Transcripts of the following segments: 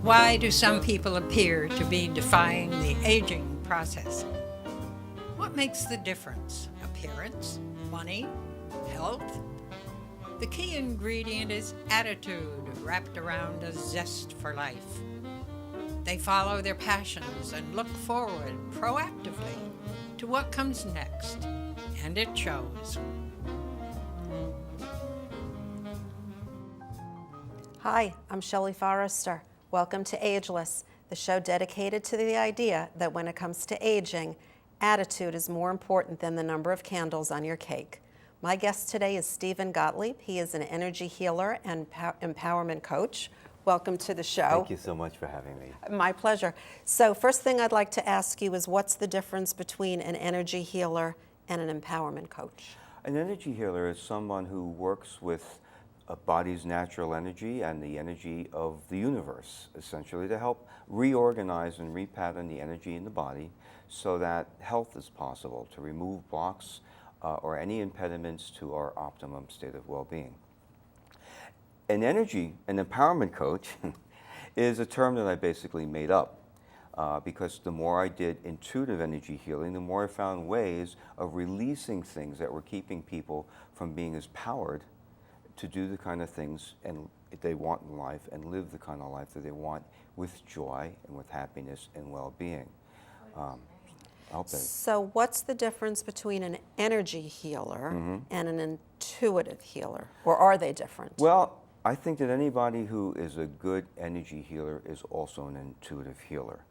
Why do some people appear to be defying the aging process? What makes the difference? Appearance? Money? Health? The key ingredient is attitude wrapped around a zest for life. They follow their passions and look forward proactively to what comes next, and it shows. Hi, I'm Shelley Forrester. Welcome to Ageless, the show dedicated to the idea that when it comes to aging, attitude is more important than the number of candles on your cake. My guest today is Gottlieb. He is an energy healer and empowerment coach. Welcome to the show. Thank you so much for having me. My pleasure. So first thing I'd like to ask you is, what's the difference between an energy healer and an empowerment coach? An energy healer is someone who works with a body's natural energy and the energy of the universe, essentially, to help reorganize and repattern the energy in the body so that health is possible, to remove blocks or any impediments to our optimum state of well-being. An empowerment coach is a term that I basically made up because the more I did intuitive energy healing, the more I found ways of releasing things that were keeping people from being as powered to do the kind of things they want in life and live the kind of life that they want with joy and with happiness and well-being. So what's the difference between an energy healer and an intuitive healer? Or are they different? Well, I think that anybody who is a good energy healer is also an intuitive healer.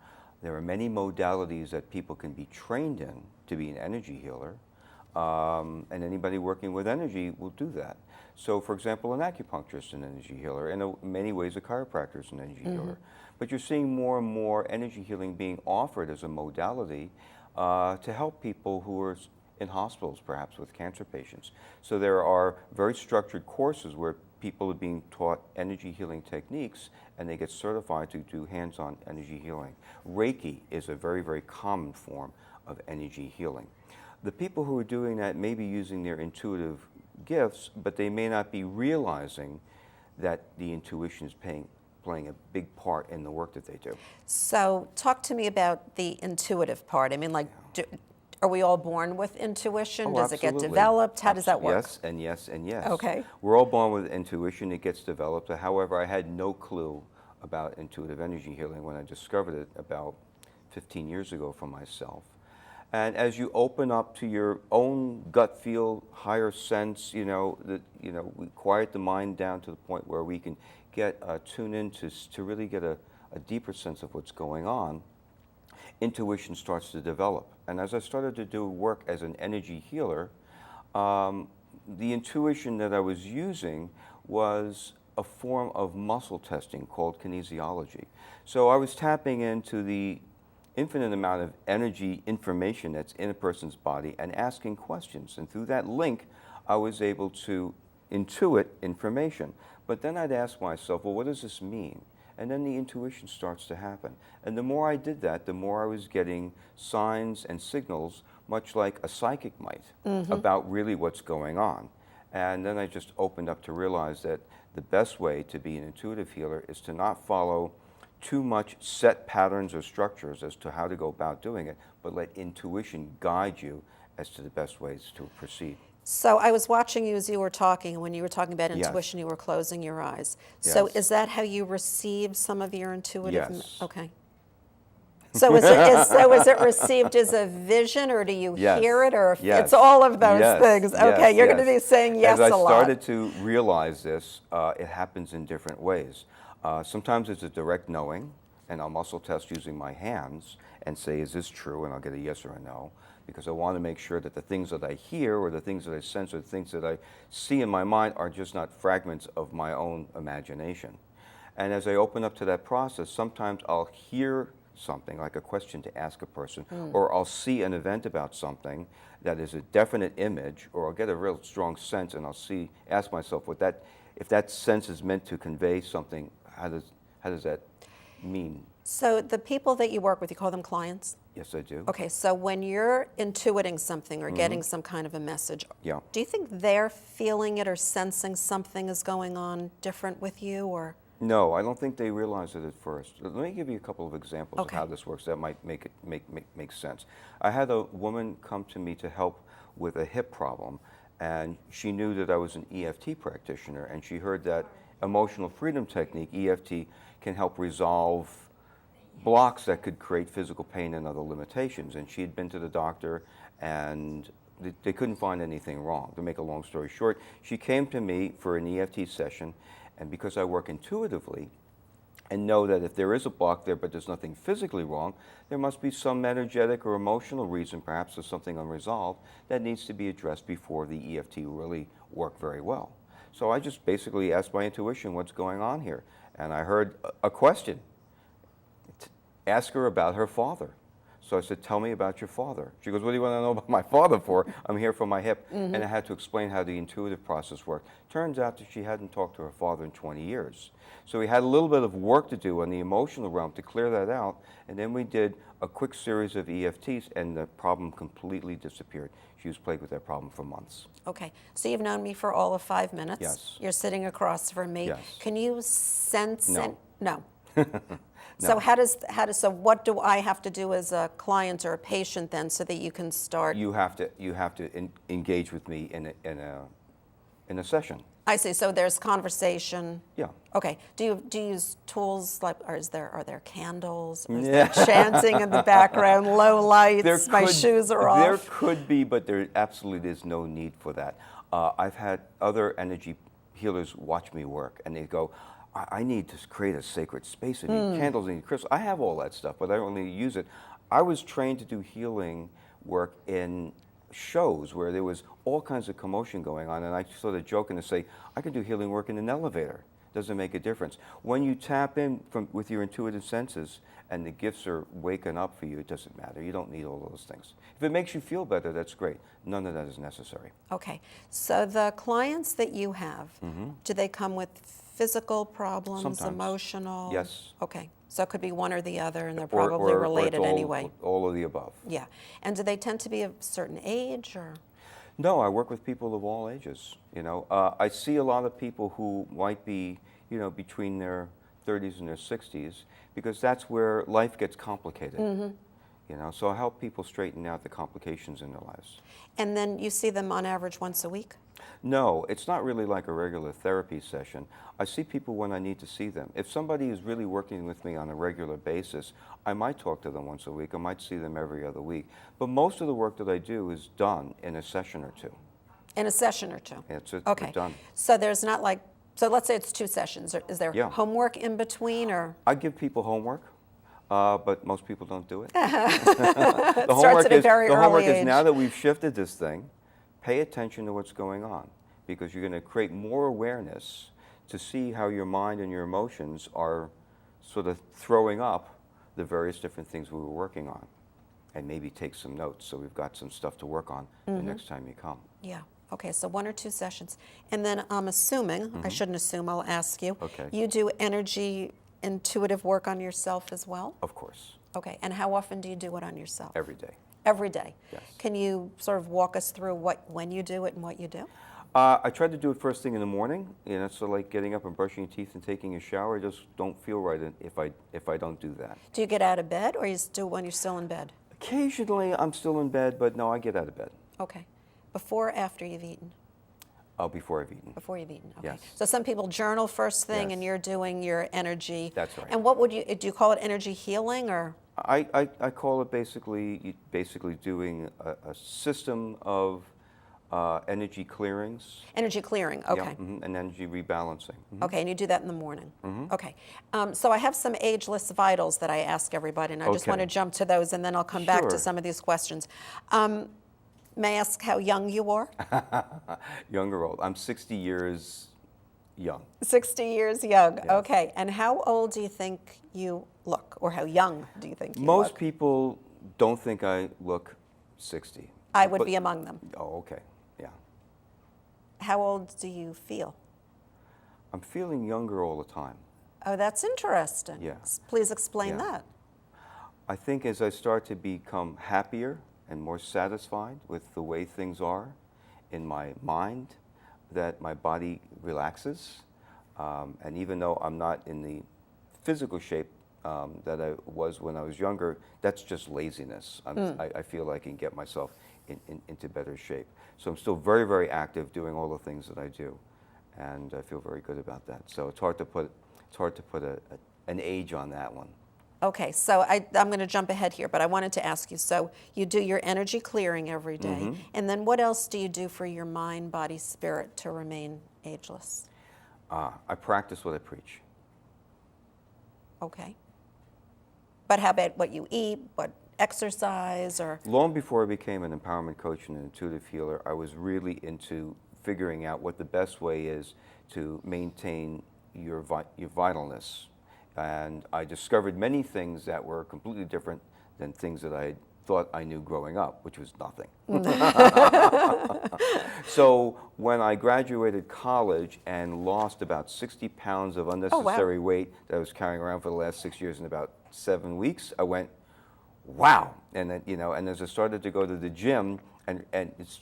There are many modalities that people can be trained in to be an energy healer, and anybody working with energy will do that. So, for example, an acupuncturist is an energy healer, and in many ways a chiropractor is an energy healer. But you're seeing more and more energy healing being offered as a modality to help people who are in hospitals, perhaps with cancer patients. So there are very structured courses where people are being taught energy healing techniques, and they get certified to do hands-on energy healing. Reiki is a very, very common form of energy healing. The people who are doing that may be using their intuitive gifts, but they may not be realizing that the intuition is playing a big part in the work that they do. So talk to me about the intuitive part. I mean, like, are we all born with intuition? Oh, Does absolutely. it get developed? How does that work? Yes, and yes, and yes. Okay. We're all born with intuition. It gets developed. However, I had no clue about intuitive energy healing when I discovered it about 15 years ago for myself. And as you open up to your own gut feel, higher sense, we quiet the mind down to the point where we can tune in to really get a deeper sense of what's going on. Intuition starts to develop. And as I started to do work as an energy healer, the intuition that I was using was a form of muscle testing called kinesiology. So I was tapping into the infinite amount of energy information that's in a person's body and asking questions. And through that link, I was able to intuit information. But then I'd ask myself, well, what does this mean? And then the intuition starts to happen. And the more I did that, the more I was getting signs and signals, much like a psychic might, about really what's going on. And then I just opened up to realize that the best way to be an intuitive healer is to not follow too much set patterns or structures as to how to go about doing it, but let intuition guide you as to the best ways to proceed. So I was watching you as you were talking, and when you were talking about intuition, you were closing your eyes. So is that how you receive some of your intuitive? Yes. Okay. So is it received as a vision, or do you hear it, or it's all of those things? Okay, you're going to be saying yes a lot. As I started to realize this, it happens in different ways. Sometimes it's a direct knowing, and I'll muscle test using my hands and say, is this true? And I'll get a yes or a no, because I want to make sure that the things that I hear or the things that I sense or the things that I see in my mind are just not fragments of my own imagination. And as I open up to that process, sometimes I'll hear something, like a question to ask a person, or I'll see an event about something that is a definite image, or I'll get a real strong sense, and ask myself, if that sense is meant to convey something, how does that mean? So the people that you work with, you call them clients? Yes, I do. Okay, so when you're intuiting something or getting some kind of a message, do you think they're feeling it or sensing something is going on different with you, or? No, I don't think they realize it at first. Let me give you a couple of examples Okay. of how this works that might make sense. I had a woman come to me to help with a hip problem, and she knew that I was an EFT practitioner, and she heard that emotional freedom technique, EFT, can help resolve blocks that could create physical pain and other limitations. And she had been to the doctor, and they couldn't find anything wrong. To make a long story short, she came to me for an EFT session, and because I work intuitively and know that if there is a block there but there's nothing physically wrong, there must be some energetic or emotional reason, perhaps there's something unresolved, that needs to be addressed before the EFT will really work very well. So I just basically asked my intuition what's going on here. And I heard a question. Ask her about her father. So I said, tell me about your father. She goes, what do you want to know about my father for? I'm here for my hip. And I had to explain how the intuitive process worked. Turns out that she hadn't talked to her father in 20 years. So we had a little bit of work to do on the emotional realm to clear that out. And then we did a quick series of EFTs, and the problem completely disappeared. She was plagued with that problem for months. Okay, so you've known me for all of 5 minutes. Yes. You're sitting across from me. Yes. Can you sense? No. No. No. So what do I have to do as a client or a patient then, so that you can start? You have to engage with me in a session. I see. So there's conversation. Yeah. Okay. Do you use tools like, or are there candles? Or is Yeah. there chanting in the background? Low lights. My shoes are off. There could be, but there absolutely is no need for that. I've had other energy healers watch me work, and they go, I need to create a sacred space. I need candles, I need crystals. I have all that stuff, but I don't really use it. I was trained to do healing work in shows where there was all kinds of commotion going on, and I sort of joke and say, I can do healing work in an elevator. Doesn't make a difference. When you tap in with your intuitive senses and the gifts are waking up for you, it doesn't matter. You don't need all those things. If it makes you feel better, that's great. None of that is necessary. Okay. So the clients that you have, do they come with physical problems, Sometimes. Emotional? Yes. Okay. So it could be one or the other, and they're Or probably it's related all, anyway. all of the above. Yeah. And do they tend to be a certain age, or? No, I work with people of all ages. You know, I see a lot of people who might be, between their 30s and their 60s, because that's where life gets complicated. So I help people straighten out the complications in their lives. And then you see them on average once a week? No, it's not really like a regular therapy session. I see people when I need to see them. If somebody is really working with me on a regular basis, I might talk to them once a week. I might see them every other week. But most of the work that I do is done in a session or two. In a session or two? It's Okay. done. So there's not like, so let's say it's 2 sessions. Is there Yeah. homework in between, or? I give people homework, but most people don't do it. It starts at a very the homework early is, now age. that we've shifted this thing, pay attention to what's going on, because you're going to create more awareness to see how your mind and your emotions are sort of throwing up the various different things we were working on, and maybe take some notes so we've got some stuff to work on the next time you come. Yeah. Okay, so 1 or 2 sessions. And then I'm assuming, I shouldn't assume, I'll ask you. Okay. You do energy intuitive work on yourself as well? Of course, Okay, and how often do you do it on yourself? every day. Every day? Yes. Can you sort of walk us through when you do it and what you do? I try to do it first thing in the morning. So like getting up and brushing your teeth and taking a shower. I just don't feel right if I don't do that. Do you get out of bed, or you do when you're still in bed? Occasionally I'm still in bed, but no, I get out of bed. Okay. Before or after you've eaten? Before I've eaten. Before you've eaten, okay. Yes. So some people journal first thing, Yes. and you're doing your energy. That's right. And what would do you call it energy healing, or? I call it basically doing a system of energy clearings. Energy clearing, okay. Yeah, and energy rebalancing. Okay, and you do that in the morning. Okay. So I have some ageless vitals that I ask everybody, and I just Okay. want to jump to those, and then I'll come back to Sure. some of these questions. May I ask how young you are? Young or old? I'm 60 years young. 60 years young, Yeah. okay. And how old do you think you look, or how young do you think you Most look? people don't think I look 60. I would but- be among them. Oh, okay. Yeah. How old do you feel? I'm feeling younger all the time. Oh, that's interesting. Yeah. Please explain Yeah. that. I think as I start to become happier and more satisfied with the way things are in my mind, that my body relaxes. And even though I'm not in the physical shape that I was when I was younger, that's just laziness. I feel I can get myself into better shape. So I'm still very, very active doing all the things that I do. And I feel very good about that. So it's hard to put an age on that one. Okay, so I'm going to jump ahead here, but I wanted to ask you, so you do your energy clearing every day, and then what else do you do for your mind, body, spirit to remain ageless? I practice what I preach. Okay. But how about what you eat, what exercise, or? Long before I became an empowerment coach and an intuitive healer, I was really into figuring out what the best way is to maintain your vitalness. And I discovered many things that were completely different than things that I thought I knew growing up, which was nothing. So when I graduated college and lost about 60 pounds of unnecessary weight that I was carrying around for the last 6 years in about 7 weeks, I went, wow. And then, and as I started to go to the gym and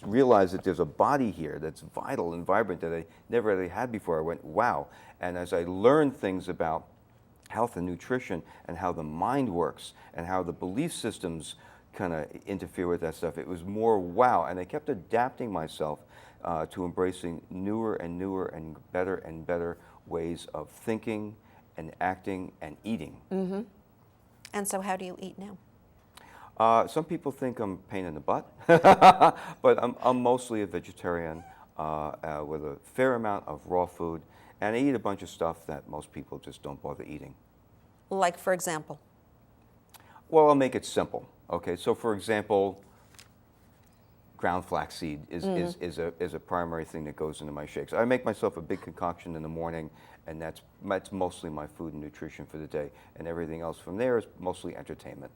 realized that there's a body here that's vital and vibrant that I never really had before, I went, wow. And as I learned things about health and nutrition and how the mind works and how the belief systems kind of interfere with that stuff, it was more wow. And I kept adapting myself to embracing newer and newer and better ways of thinking and acting and eating. Mm-hmm. And so how do you eat now? Some people think I'm a pain in the butt, but I'm mostly a vegetarian with a fair amount of raw food, and I eat a bunch of stuff that most people just don't bother eating. Like, for example? Well, I'll make it simple. Okay, so for example, ground flaxseed is a primary thing that goes into my shakes. I make myself a big concoction in the morning, and that's mostly my food and nutrition for the day. And everything else from there is mostly entertainment.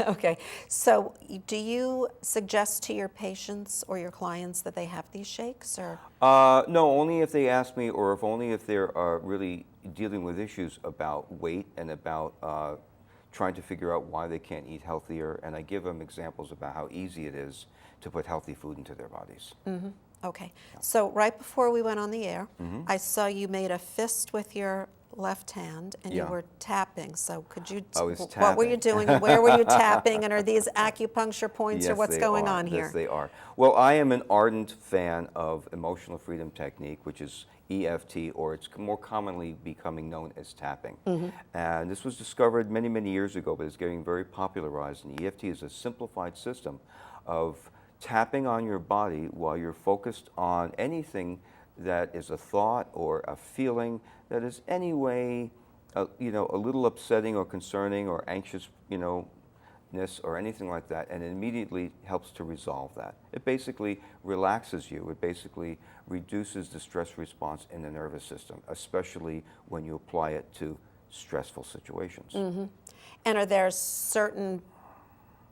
Okay, so do you suggest to your patients or your clients that they have these shakes, or? No, only if they ask me, or if they're really dealing with issues about weight and about trying to figure out why they can't eat healthier. And I give them examples about how easy it is to put healthy food into their bodies. Mm-hmm. Okay, so right before we went on the air, I saw you made a fist with your left hand, and you were tapping. So could you, what were you doing, and where were you tapping, and are these acupuncture points, or what's going on here? Yes, they are. Well, I am an ardent fan of emotional freedom technique, which is EFT, or it's more commonly becoming known as tapping. And this was discovered many, many years ago, but it's getting very popularized. And EFT is a simplified system of tapping on your body while you're focused on anything that is a thought or a feeling that is any way, a little upsetting or concerning or anxious, or anything like that, and it immediately helps to resolve that. It basically relaxes you. It basically reduces the stress response in the nervous system, especially when you apply it to stressful situations. And are there certain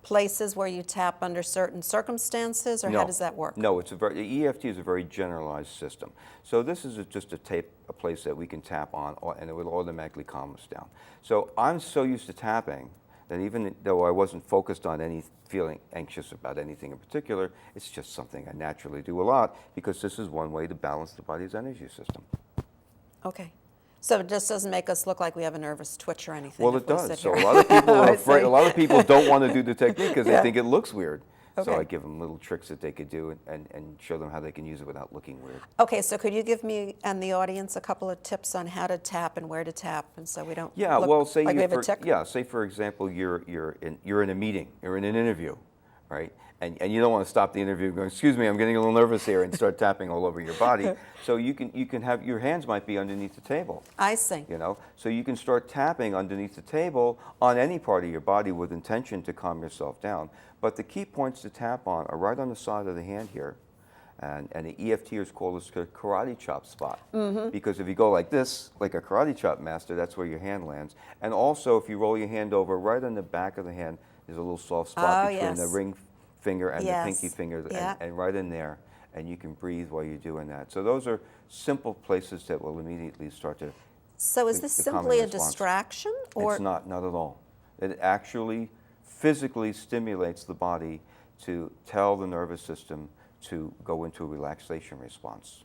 places where you tap under certain circumstances, or how does that work? No, EFT is a very generalized system. So this is just a place that we can tap on, and it will automatically calm us down. So I'm so used to tapping that even though I wasn't focused on feeling anxious about anything in particular, it's just something I naturally do a lot, because this is one way to balance the body's energy system. Okay. So it just doesn't make us look like we have a nervous twitch or anything. Well, it does. So a lot of people are afraid. A lot of people don't want to do the technique because they think it looks weird. So I give them little tricks that they could do and show them how they can use it without looking weird. Okay, so could you give me and the audience a couple of tips on how to tap and where to tap, and so we don't look say like we have a tick? Say for example you're in a meeting, you're in an interview, right? And you don't want to stop the interview going, excuse me, I'm getting a little nervous here, and start tapping all over your body. So you can have, your hands might be underneath the table. I see. So you can start tapping underneath the table on any part of your body with intention to calm yourself down. But the key points to tap on are right on the side of the hand here. And the EFTers call this a karate chop spot. Because if you go like this, like a karate chop master, that's where your hand lands. And also, if you roll your hand over, right on the back of the hand, there's a little soft spot between the ring finger and the pinky finger, and right in there, and you can breathe while you're doing that. So those are simple places that will immediately start to. So is this simply a distraction, or? It's not at all. It actually physically stimulates the body to tell the nervous system to go into a relaxation response.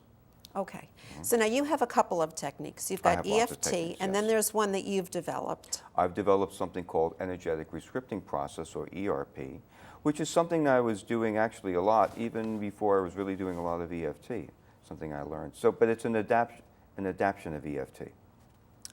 Okay. So now you have a couple of techniques. You've I got have lots of EFT, techniques, and then yes. there's one that you've developed. I've developed something called energetic rescripting process, or ERP, which is something that I was doing actually a lot even before I was really doing a lot of EFT, something I learned. So, but it's an adaptation of EFT.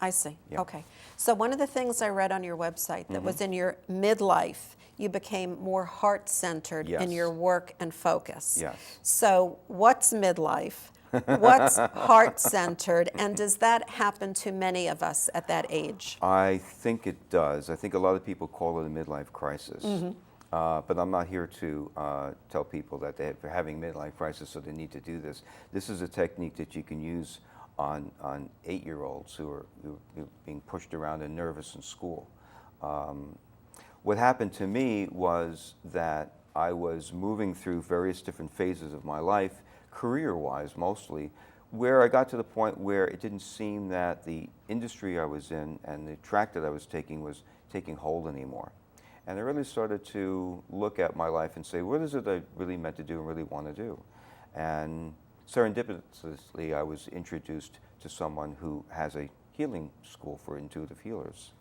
I see. Yeah. Okay. So one of the things I read on your website that was in your midlife, you became more heart-centered in Yes. your work and focus. Yes. So what's midlife? What's heart-centered? And does that happen to many of us at that age? I think it does. I think a lot of people call it a midlife crisis. But I'm not here to tell people that they're having midlife crisis, so they need to do this. This is a technique that you can use on 8-year-olds who are being pushed around and nervous in school. What happened to me was that I was moving through various different phases of my life, career-wise mostly, where I got to the point where it didn't seem that the industry I was in and the track that I was taking hold anymore. And I really started to look at my life and say, what is it I really meant to do and really want to do? And serendipitously, I was introduced to someone who has a healing school for intuitive healers.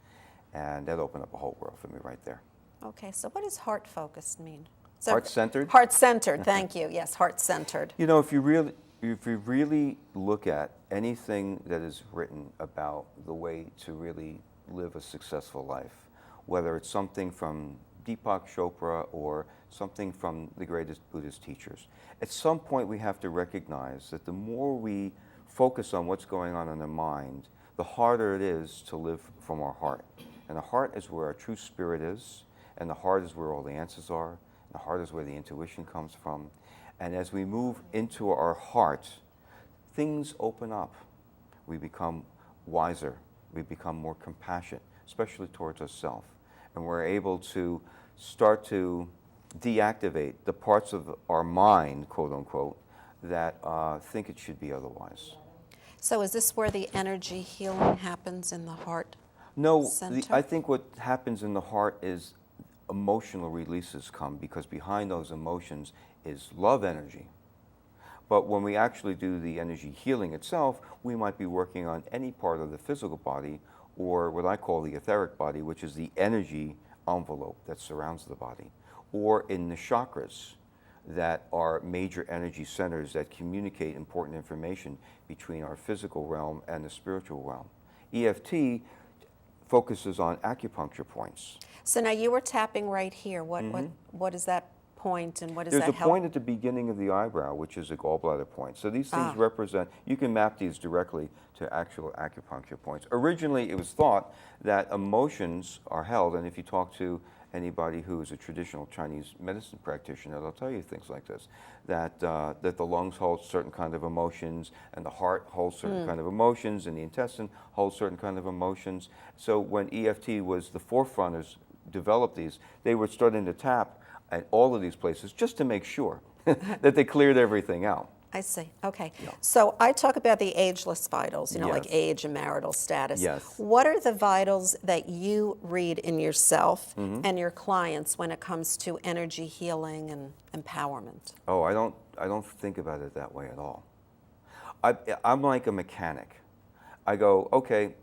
And that opened up a whole world for me right there. Okay, so what does heart-focused mean? So Heart-centered? Heart-centered, thank you. Yes, heart-centered. You know, if you really look at anything that is written about the way to really live a successful life, whether it's something from Deepak Chopra or something from the greatest Buddhist teachers, at some point we have to recognize that the more we focus on what's going on in the mind, the harder it is to live from our heart. And the heart is where our true spirit is, and the heart is where all the answers are, and the heart is where the intuition comes from. And as we move into our heart, things open up. We become wiser, we become more compassionate, especially towards ourselves. And we're able to start to deactivate the parts of our mind, quote unquote, that think it should be otherwise. So is this where the energy healing happens in the heart? No, Center? I think what happens in the heart is emotional releases come, because behind those emotions is love energy. But when we actually do the energy healing itself, we might be working on any part of the physical body, or what I call the etheric body, which is the energy envelope that surrounds the body, or in the chakras that are major energy centers that communicate important information between our physical realm and the spiritual realm. EFT focuses on acupuncture points. So now you were tapping right here. What is that point, and what does There's that a help? point at the beginning of the eyebrow, which is a gallbladder point. So these things represent, you can map these directly to actual acupuncture points. Originally, it was thought that emotions are held, and if you talk to anybody who is a traditional Chinese medicine practitioner, they'll tell you things like this, that the lungs hold certain kind of emotions, and the heart holds certain kind of emotions, and the intestine holds certain kind of emotions. So when EFT was the forefronters developed these, they were starting to tap at all of these places just to make sure that they cleared everything out. I see. Okay. Yeah. So I talk about the ageless vitals, like Yes. age and marital status. Yes. What are the vitals that you read in yourself and your clients when it comes to energy healing and empowerment? Oh, I don't think about it that way at all. I'm like a mechanic. I go, okay,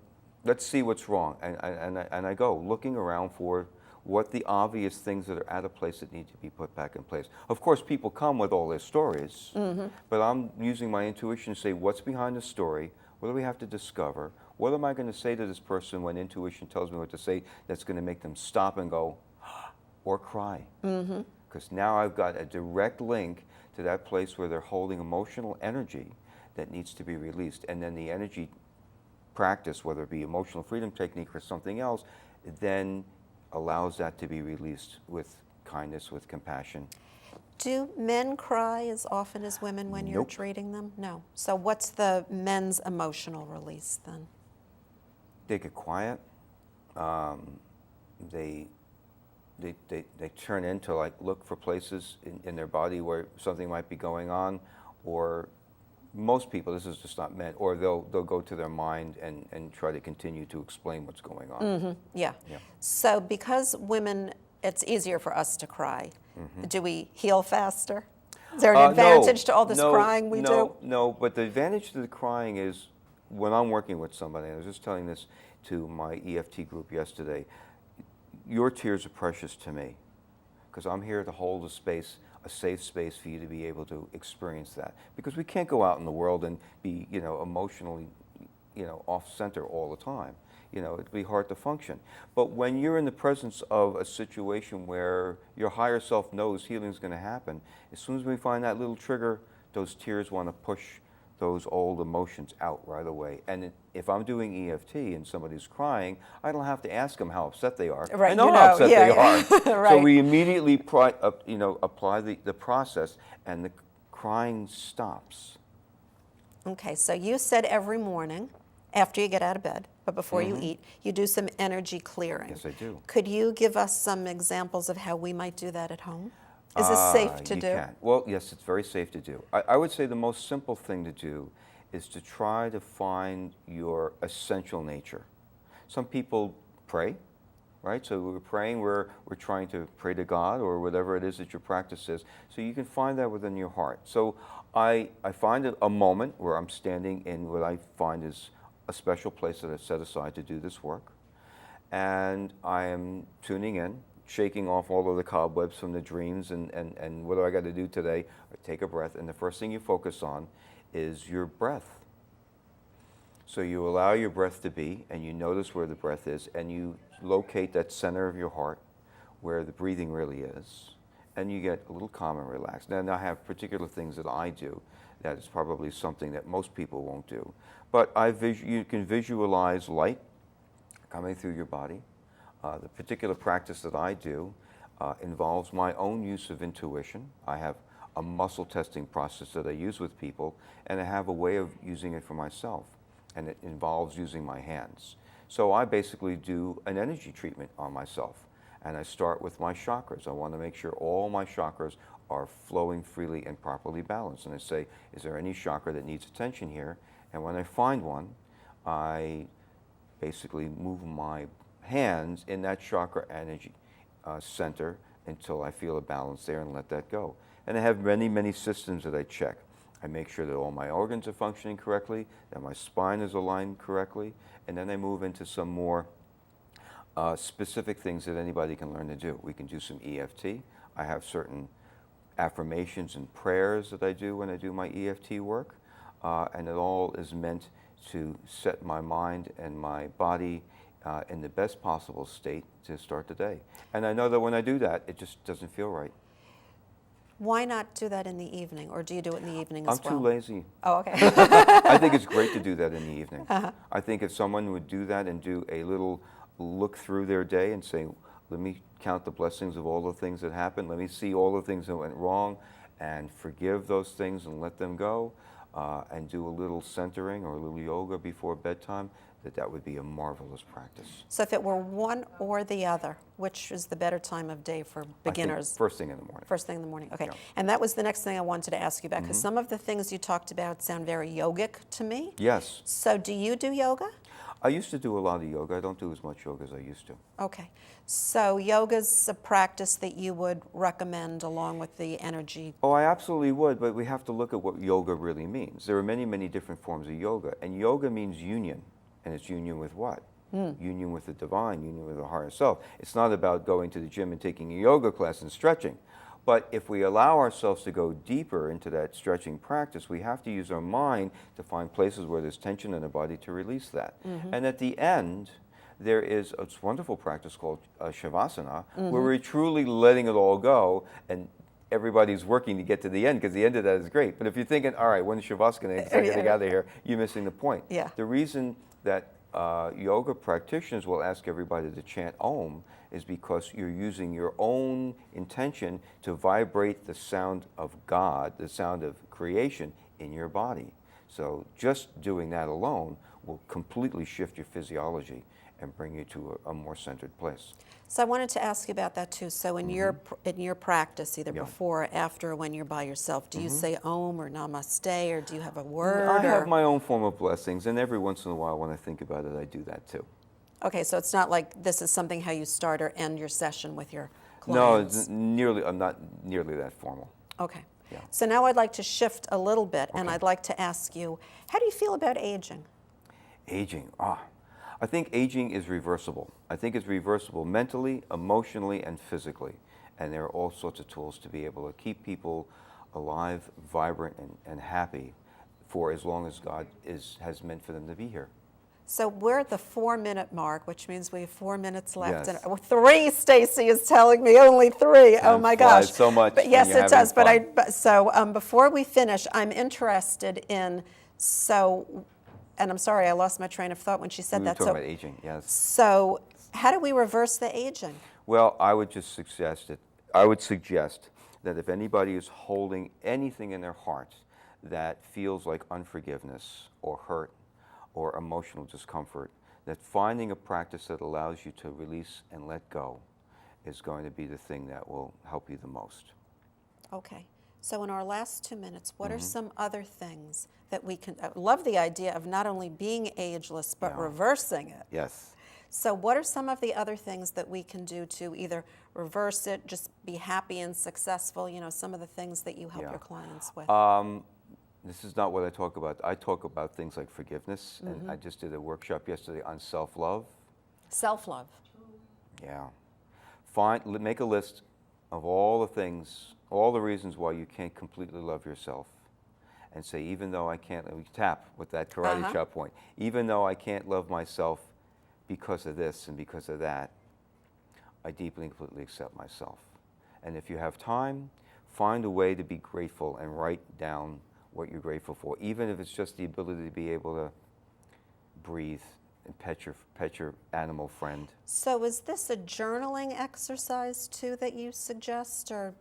let's see what's wrong, and I go looking around for what the obvious things that are out of place that need to be put back in place. Of course, people come with all their stories, but I'm using my intuition to say, what's behind the story? What do we have to discover? What am I going to say to this person when intuition tells me what to say that's going to make them stop and go, or cry? Because now I've got a direct link to that place where they're holding emotional energy that needs to be released. And then the energy practice, whether it be emotional freedom technique or something else, then allows that to be released with kindness, with compassion. Do men cry as often as women when you're Nope. treating them? No. So what's the men's emotional release then? They get quiet. They turn into, like, look for places in their body where something might be going on, or most people, this is just not men, or they'll go to their mind and try to continue to explain what's going on. Yeah. Yeah. So because women, it's easier for us to cry. Do we heal faster? Is there an advantage to all this crying we do? No, but the advantage to the crying is when I'm working with somebody, I was just telling this to my EFT group yesterday, your tears are precious to me because I'm here to hold a space, a safe space for you to be able to experience that. Because we can't go out in the world and be, emotionally, off center all the time. It'd be hard to function. But when you're in the presence of a situation where your higher self knows healing is going to happen, as soon as we find that little trigger, those tears want to push those old emotions out right away. And if I'm doing EFT and somebody's crying, I don't have to ask them how upset they are. Right, I know how upset they are. Right. So we immediately apply the process, and the crying stops. Okay, so you said every morning after you get out of bed, but before you eat, you do some energy clearing. Yes, I do. Could you give us some examples of how we might do that at home? Is this safe to you do? Can. Well, yes, it's very safe to do. I would say the most simple thing to do is to try to find your essential nature. Some people pray, right? So we're praying, we're trying to pray to God or whatever it is that your practice is. So you can find that within your heart. So I find a moment where I'm standing in what I find is a special place that I've set aside to do this work. And I am tuning in, shaking off all of the cobwebs from the dreams and what do I got to do today? I take a breath, and the first thing you focus on is your breath. So you allow your breath to be, and you notice where the breath is, and you locate that center of your heart where the breathing really is, and you get a little calm and relaxed. Now I have particular things that I do that is probably something that most people won't do. But you can visualize light coming through your body. The particular practice that I do involves my own use of intuition. I have a muscle testing process that I use with people, and I have a way of using it for myself, and it involves using my hands. So I basically do an energy treatment on myself, and I start with my chakras. I want to make sure all my chakras are flowing freely and properly balanced, and I say, is there any chakra that needs attention here? And when I find one, I basically move my hands in that chakra energy center until I feel a balance there and let that go. And I have many, many systems that I check. I make sure that all my organs are functioning correctly, that my spine is aligned correctly, and then I move into some more specific things that anybody can learn to do. We can do some EFT. I have certain affirmations and prayers that I do when I do my EFT work, and it all is meant to set my mind and my body in the best possible state to start the day. And I know that when I do that, it just doesn't feel right. Why not do that in the evening, or do you do it in the evening as well? I'm too lazy. Oh, okay. I think it's great to do that in the evening. I think if someone would do that and do a little look through their day and say, let me count the blessings of all the things that happened, let me see all the things that went wrong, and forgive those things and let them go, and do a little centering or a little yoga before bedtime, that would be a marvelous practice. So if it were one or the other, which is the better time of day for beginners? I think first thing in the morning. First thing in the morning, okay. Yeah. And that was the next thing I wanted to ask you about, because some of the things you talked about sound very yogic to me. Yes. So do you do yoga? I used to do a lot of yoga. I don't do as much yoga as I used to. Okay. So yoga's a practice that you would recommend along with the energy? Oh, I absolutely would, but we have to look at what yoga really means. There are many, many different forms of yoga, and yoga means union. And it's union with what? Union with the divine, union with the higher self. It's not about going to the gym and taking a yoga class and stretching. But if we allow ourselves to go deeper into that stretching practice, we have to use our mind to find places where there's tension in the body to release that. And at the end, there is a wonderful practice called Shavasana, where we're truly letting it all go, and everybody's working to get to the end, because the end of that is great. But if you're thinking, all right, when's Shavasana, I gotta get out of here, you're missing the point. Yeah. The reason that yoga practitioners will ask everybody to chant Om is because you're using your own intention to vibrate the sound of God, the sound of creation in your body. So just doing that alone will completely shift your physiology and bring you to a more centered place. So I wanted to ask you about that too. So in your practice, either Yeah. before or after, when you're by yourself, do you say Om or Namaste, or do you have a word? I have my own form of blessings, and every once in a while when I think about it, I do that too. Okay, so it's not like this is something how you start or end your session with your No, clients. I'm not nearly that formal. Okay. Yeah. So now I'd like to shift a little bit, and Okay. I'd like to ask you, how do you feel about aging? Aging, I think aging is reversible. I think it's reversible mentally, emotionally, and physically. And there are all sorts of tools to be able to keep people alive, vibrant, and happy for as long as God has meant for them to be here. So we're at the 4-minute mark, which means we have 4 minutes left. Yes. And 3, Stacy is telling me, only 3. Oh Time my gosh! flies so much But when yes, you're it does. having fun. So before we finish, I'm interested in and I'm sorry, I lost my train of thought when she said We were that. talking about aging, yes. So how do we reverse the aging? Well, I would suggest that if anybody is holding anything in their heart that feels like unforgiveness or hurt or emotional discomfort, that finding a practice that allows you to release and let go is going to be the thing that will help you the most. Okay. So in our last 2 minutes, what Mm-hmm. are some other things that we can? I love the idea of not only being ageless but Yeah. reversing it. Yes. So what are some of the other things that we can do to either reverse it, just be happy and successful, some of the things that you help Yeah. your clients with? This is not what I talk about. I talk about things like forgiveness, Mm-hmm. and I just did a workshop yesterday on self-love. Self-love. Yeah. Make a list of all the things, all the reasons why you can't completely love yourself. And say, even though I can't, we tap with that karate chop point, even though I can't love myself because of this and because of that, I deeply and completely accept myself. And if you have time, find a way to be grateful and write down what you're grateful for, even if it's just the ability to be able to breathe and pet your animal friend. So is this a journaling exercise too that you suggest, or?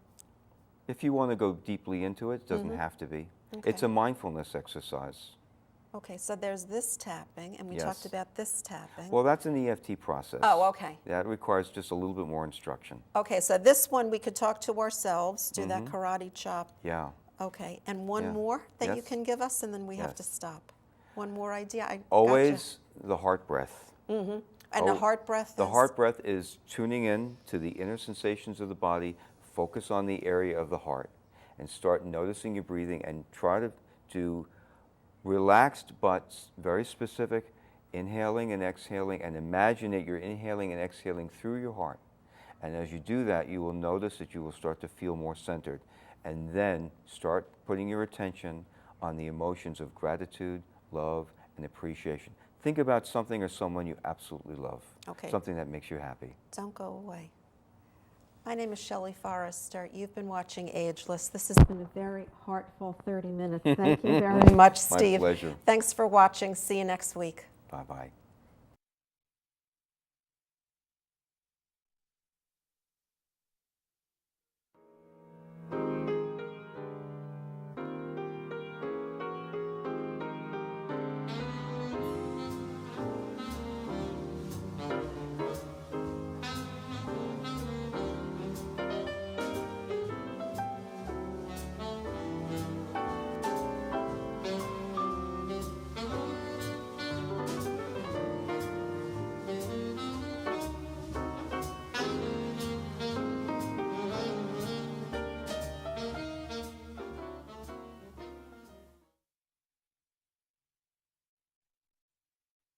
If you want to go deeply into it, it doesn't have to be. It's a Okay. mindfulness exercise. Okay, so there's this tapping, and we Yes. talked about this tapping. Well, that's an EFT process. Oh, okay. That requires just a little bit more instruction. Okay, so this one we could talk to ourselves, do that karate chop. Yeah. Okay, and one Yeah. more that you Yes. can give us, and then we have to Yes. stop. One more idea. I Always the heart breath. gotcha. And the heart breath. The is? heart breath is tuning in to the inner sensations of the body, focus on the area of the heart, and start noticing your breathing, and try to do relaxed but very specific inhaling and exhaling, and imagine that you're inhaling and exhaling through your heart. And as you do that, you will notice that you will start to feel more centered, and then start putting your attention on the emotions of gratitude, love, and appreciation. Think about something or someone you absolutely love. Okay. Something that makes you happy. Don't go away. My name is Shelley Forrester. You've been watching Ageless. This has been a very heartful 30 minutes. Thank you very much, Steve. My pleasure. Thanks for watching. See you next week. Bye-bye.